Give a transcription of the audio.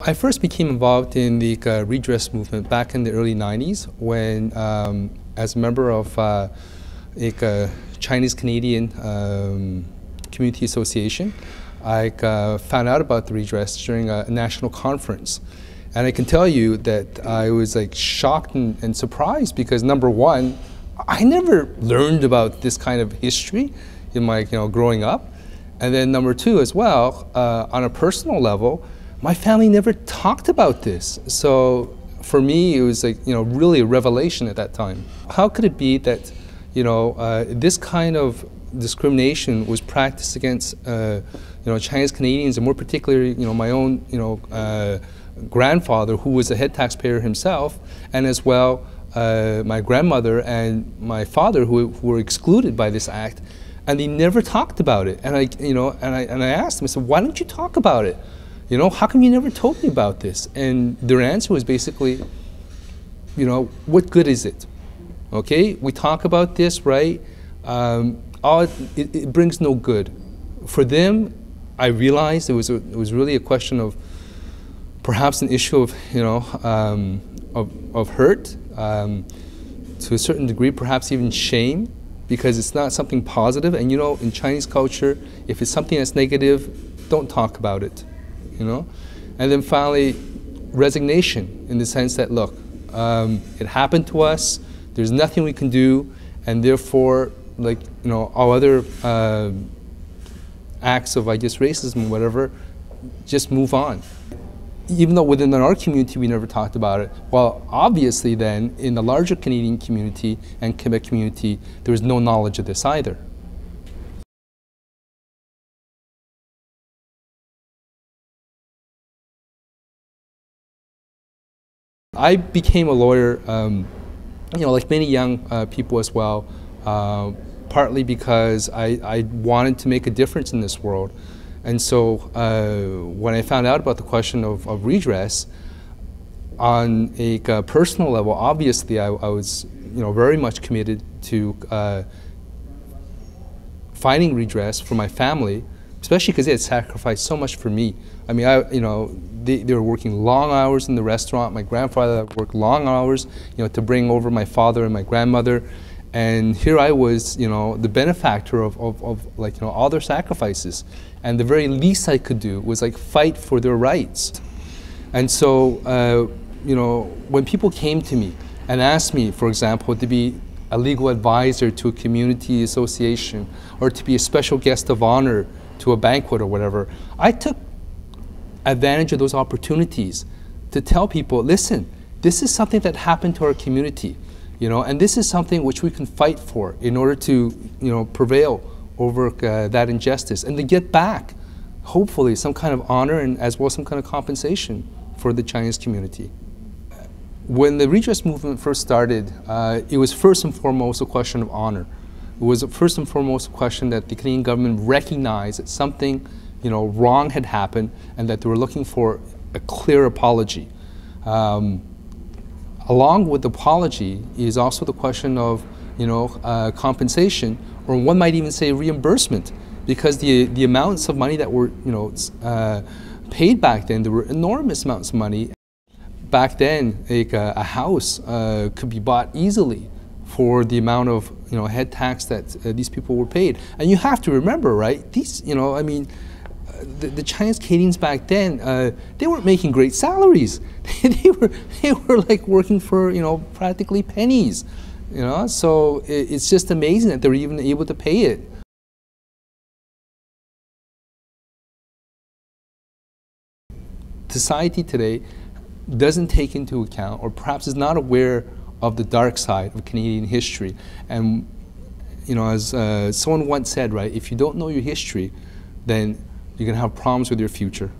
I first became involved in the redress movement back in the early 90s when, as a member of Chinese-Canadian Community Association, I found out about the redress during a national conference. And I can tell you that I was shocked and surprised because, number one, I never learned about this kind of history in my growing up. And then number two as well, on a personal level, my family never talked about this. So for me, it was really a revelation at that time. How could it be that this kind of discrimination was practiced against Chinese Canadians, and more particularly my own grandfather, who was a head taxpayer himself, and as well my grandmother and my father, who were excluded by this act, and they never talked about it. And I asked them, I said, why don't you talk about it? How come you never told me about this? And their answer was basically, what good is it? Okay, we talk about this, right? It brings no good. For them, I realized it was really a question of perhaps an issue of of hurt, to a certain degree, perhaps even shame, because it's not something positive. And in Chinese culture, if it's something that's negative, don't talk about it. And then finally, resignation, in the sense that, look, it happened to us, there's nothing we can do, and therefore, all other acts of, racism or whatever, just move on. Even though within our community we never talked about it, well, obviously then, in the larger Canadian community and Quebec community, there was no knowledge of this either. I became a lawyer, like many young people as well, partly because I wanted to make a difference in this world. And so when I found out about the question of redress, on a personal level, obviously I was very much committed to finding redress for my family, especially because they had sacrificed so much for me. I mean, they were working long hours in the restaurant. My grandfather worked long hours, to bring over my father and my grandmother. And here I was, the benefactor of all their sacrifices. And the very least I could do was fight for their rights. And so, when people came to me and asked me, for example, to be a legal advisor to a community association, or to be a special guest of honor to a banquet or whatever, I took advantage of those opportunities to tell people, listen, this is something that happened to our community, and this is something which we can fight for in order to, prevail over that injustice, and to get back, hopefully, some kind of honor and as well some kind of compensation for the Chinese community. When the redress movement first started, it was first and foremost a question of honor. It was first and foremost a question that the Canadian government recognized that something wrong had happened, and that they were looking for a clear apology. Along with the apology is also the question of compensation, or one might even say reimbursement, because the amounts of money that were paid back then, there were enormous amounts of money. Back then, a house could be bought easily for the amount of head tax that these people were paid. And you have to remember, right? These, I mean, the Chinese Canadians back then, they weren't making great salaries. they were working for practically pennies. So it's just amazing that they're even able to pay it. Society today doesn't take into account, or perhaps is not aware of, the dark side of Canadian history. And as someone once said, right, if you don't know your history, then you're going to have problems with your future.